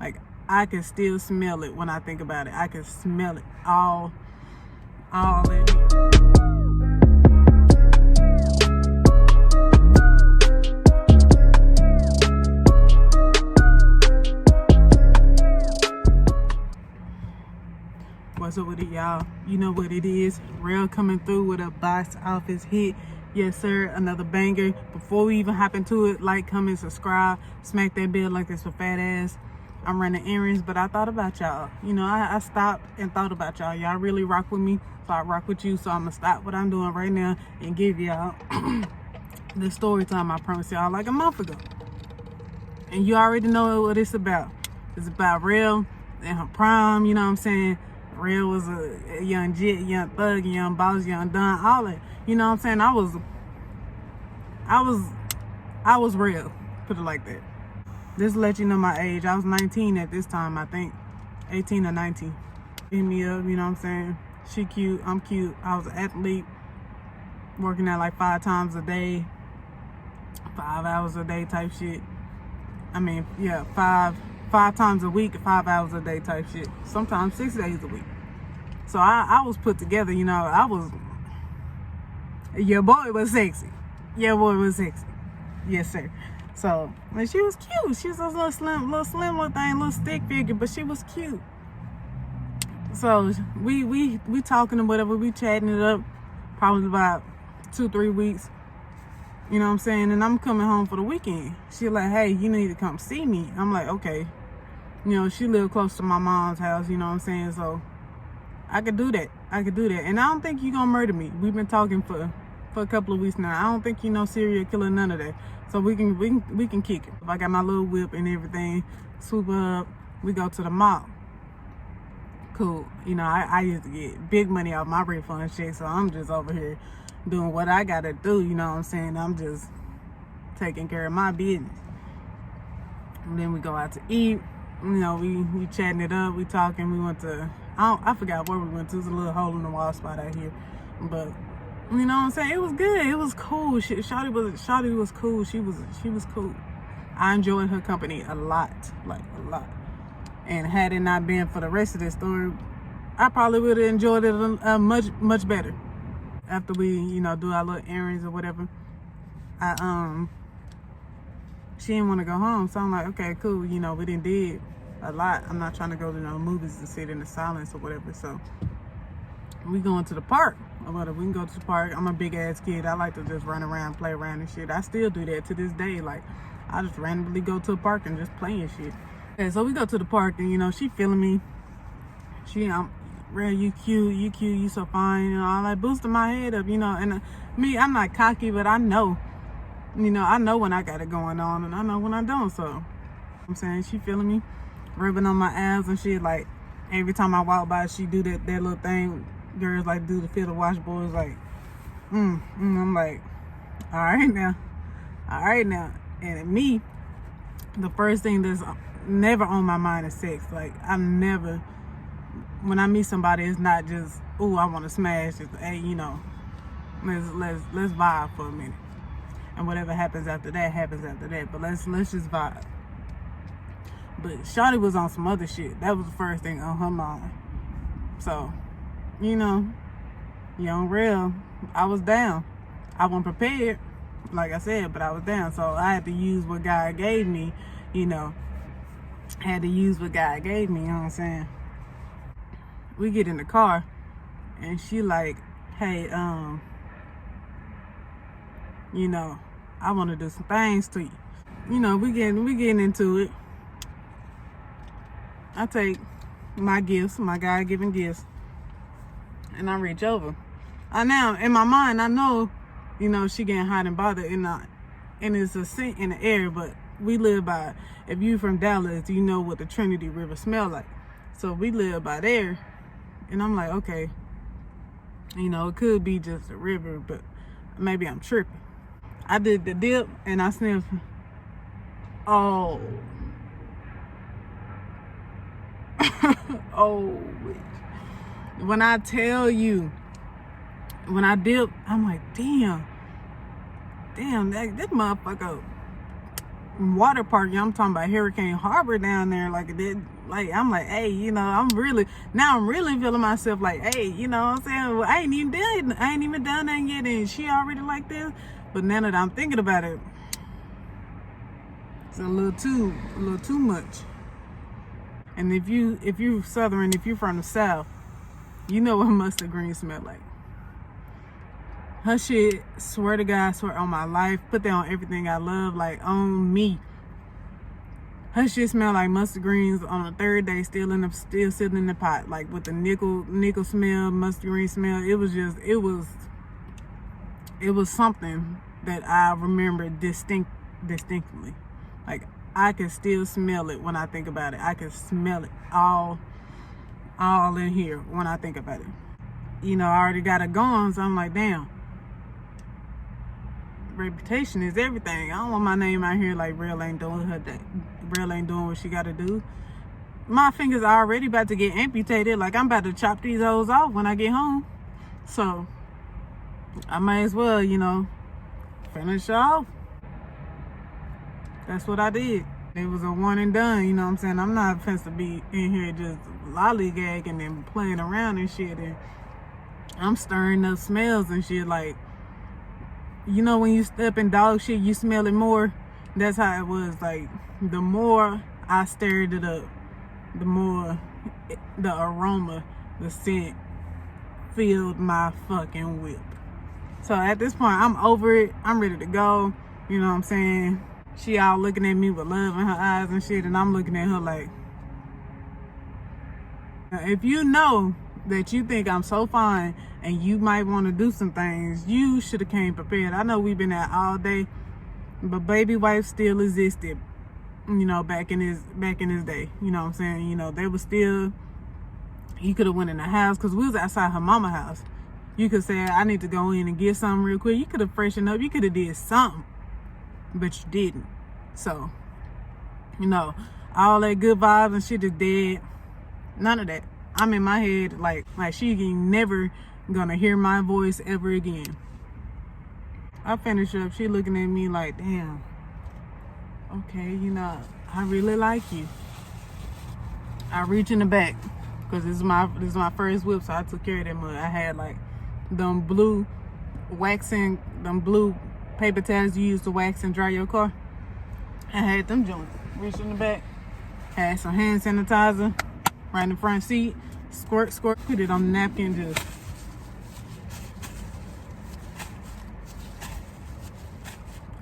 Like, I can still smell it when I think about it. I can smell it all in here. What's up with it, y'all? You know what it is. Real coming through with a box office hit. Yes, sir. Another banger. Before we even hop into it, like, comment, subscribe, smack that bell like it's a fat ass. I'm running errands, but I thought about y'all. You know, I stopped and thought about y'all. Y'all really rock with me, so I rock with you. So I'm gonna stop what I'm doing right now and give y'all the story time I promised y'all like a month ago. And you already know what it's about. It's about Real and her prime, you know what I'm saying? Real was a young jit, young thug, young boss, young don, all that. You know what I'm saying? I was real, put it like that. Just to let you know my age. I was 19 at this time, I think. 18 or 19. Hit me up, you know what I'm saying? She cute, I'm cute. I was an athlete, working out like 5 times a day, 5 hours a day type shit. I mean, yeah, five times a week, 5 hours a day type shit. Sometimes 6 days a week. So I was put together, you know. Your boy was sexy. Your boy was sexy. Yes, sir. So, and she was cute. She was a little slim little thing, little stick figure, but she was cute. So we talking or whatever, we chatting it up, probably about 2-3 weeks. You know what I'm saying? And I'm coming home for the weekend. She like, hey, you need to come see me. I'm like, okay. You know, she lived close to my mom's house, you know what I'm saying? So I could do that. And I don't think you're gonna murder me. We've been talking for a couple of weeks now. I don't think you know serial killer, none of that. So we can kick it. If I got my little whip and everything, swoop up, we go to the mall. Cool. You know, I used to get big money off my refund check, so I'm just over here doing what I gotta do, you know what I'm saying? I'm just taking care of my business. And then we go out to eat. You know, we chatting it up, we talking. We went to, I forgot where we went to. It's a little hole in the wall spot out here, but you know what I'm saying? It was good. It was cool. Shawty was cool. She was cool. I enjoyed her company a lot, like a lot. And had it not been for the rest of this story, I probably would have enjoyed it much better. After we, you know, do our little errands or whatever, she didn't want to go home. So I'm like, okay, cool. You know, we did a lot. I'm not trying to go to no movies and sit in the silence or whatever. So we going to the park or whatever. We can go to the park. I'm a big ass kid. I like to just run around, play around and shit. I still do that to this day. Like, I just randomly go to a park and just play and shit. And so we go to the park and, you know, she feeling me. I'm Real, you cute, you so fine, you know. I like boosting my head up, you know. And me, I'm not cocky, but I know, you know, I know when I got it going on and I know when I don't. So I'm saying, she feeling me, rubbing on my abs and shit. Like, every time I walk by, she do that little thing girls like do to feel the washboards, like, I'm like, all right now. And me, the first thing that's never on my mind is sex. Like, when I meet somebody, it's not just, ooh, I want to smash. It's, hey, you know, let's vibe for a minute. And whatever happens after that. But let's just vibe. But Shawty was on some other shit. That was the first thing on her mind. So, you know, young Real, I was down. I wasn't prepared, like I said, but I was down. So I had to use what God gave me, you know. You know what I'm saying? We get in the car and she like, hey, you know, I want to do some things to you. You know, we getting into it. I take my gifts, my God-given gifts, and I reach over. Now, in my mind, I know, you know, she getting hot and bothered, and it's a scent in the air, but we live by, if you from Dallas, you know what the Trinity River smell like. So we live by there. And I'm like, okay, you know, it could be just a river, but maybe I'm tripping. I did the dip and I sniffed. Oh. Oh. When I tell you, when I dip, I'm like, damn, that motherfucker water park. I'm talking about Hurricane Harbor down there. Like it did. Like I'm like, hey, you know, I'm really feeling myself like, hey, you know what I'm saying? Well, I ain't even done that yet, and she already like this. But now that I'm thinking about it, it's a little too much. And if you Southern, if you're from the South, you know what mustard green smell like. Her shit, swear to God, swear on my life, put that on everything I love, like on me. Her shit smell like mustard greens on the third day, still sitting in the pot, like with the nickel smell, mustard green smell. It was something that I remember distinctly. Like I can still smell it when I think about it. I can smell it all in here when I think about it. You know, I already got it going, so I'm like, damn. Reputation is everything. I don't want my name out here like Real ain't doing her day. Real ain't doing what she gotta do. My fingers are already about to get amputated. Like I'm about to chop these hoes off when I get home. So I might as well, you know, finish off. That's what I did. It was a one and done, you know what I'm saying? I'm not supposed to be in here just lollygagging and playing around and shit. And I'm stirring up smells and shit. Like, you know when you step in dog shit, you smell it more? That's how it was. Like, the more I stirred it up, the more the aroma, the scent filled my fucking whip. So at this point, I'm over it. I'm ready to go. You know what I'm saying? She all looking at me with love in her eyes and shit, and I'm looking at her like, if you know that you think I'm so fine and you might want to do some things, you should have came prepared. I know we've been out all day, but baby wife still existed, you know, back in his day. You know what I'm saying? You know, they were still, you could have went in the house, because we was outside her mama house. You could say, I need to go in and get something real quick. You could have freshened up. You could have did something, but you didn't. So, you know, all that good vibes and shit is dead. None of that. I'm in my head like she ain't never gonna hear my voice ever again. I finish up. She looking at me like, damn. Okay, you know, I really like you. I reach in the back, because this is my first whip, so I took care of that mud. I had like them blue paper towels you use to wax and dry your car. I had them joints. Reached in the back, had some hand sanitizer right in the front seat. Squirt, put it on the napkin, just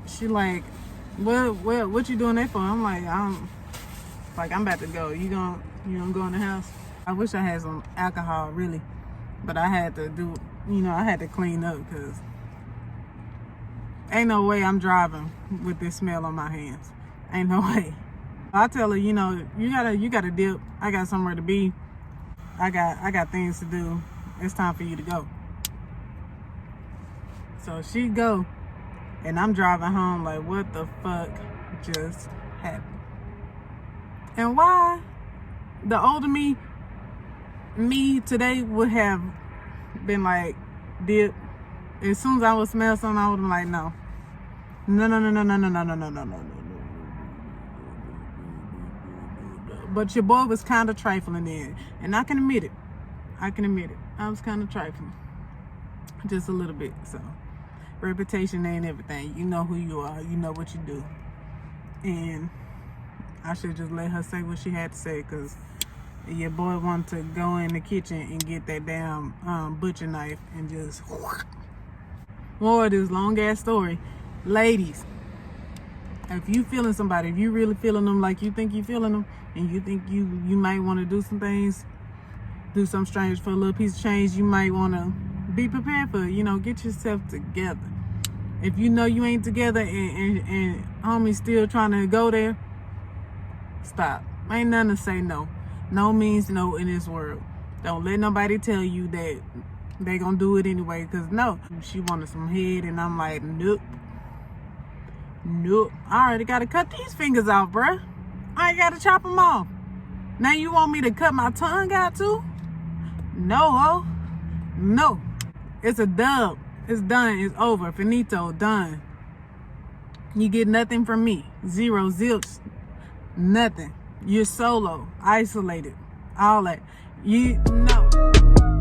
she like, what you doing that for? I'm like, I'm about to go. You gonna go in the house? I wish I had some alcohol, really, but I had to do, you know, I had to clean up, because ain't no way I'm driving with this smell on my hands. Ain't no way. I tell her, you know, you gotta dip. I got somewhere to be. I got things to do. It's time for you to go. So she go, and I'm driving home like, what the fuck just happened? And why the older me today would have been like, dip. As soon as I would smell something, I would have been like, no. But your boy was kind of trifling then, and I can admit it. I was kind of trifling, just a little bit. So, reputation ain't everything. You know who you are. You know what you do. And I should just let her say what she had to say, because your boy wanted to go in the kitchen and get that damn butcher knife and just more of this long ass story. Ladies, if you feeling somebody, if you really feeling them like you think you feeling them, and you think you might want to do some things, do something strange for a little piece of change, you might want to be prepared for it. You know, get yourself together. If you know you ain't together and homie's still trying to go there, stop. Ain't nothing to say no. No means no in this world. Don't let nobody tell you that they gonna do it anyway, because no. She wanted some head, and I'm like, nope. I already gotta cut these fingers off, bruh. I ain't gotta chop them off. Now you want me to cut my tongue out too? No, ho. No. It's a dub. It's done. It's over. Finito. Done. You get nothing from me. Zero, zilch, nothing. You're solo, isolated, all that. You know.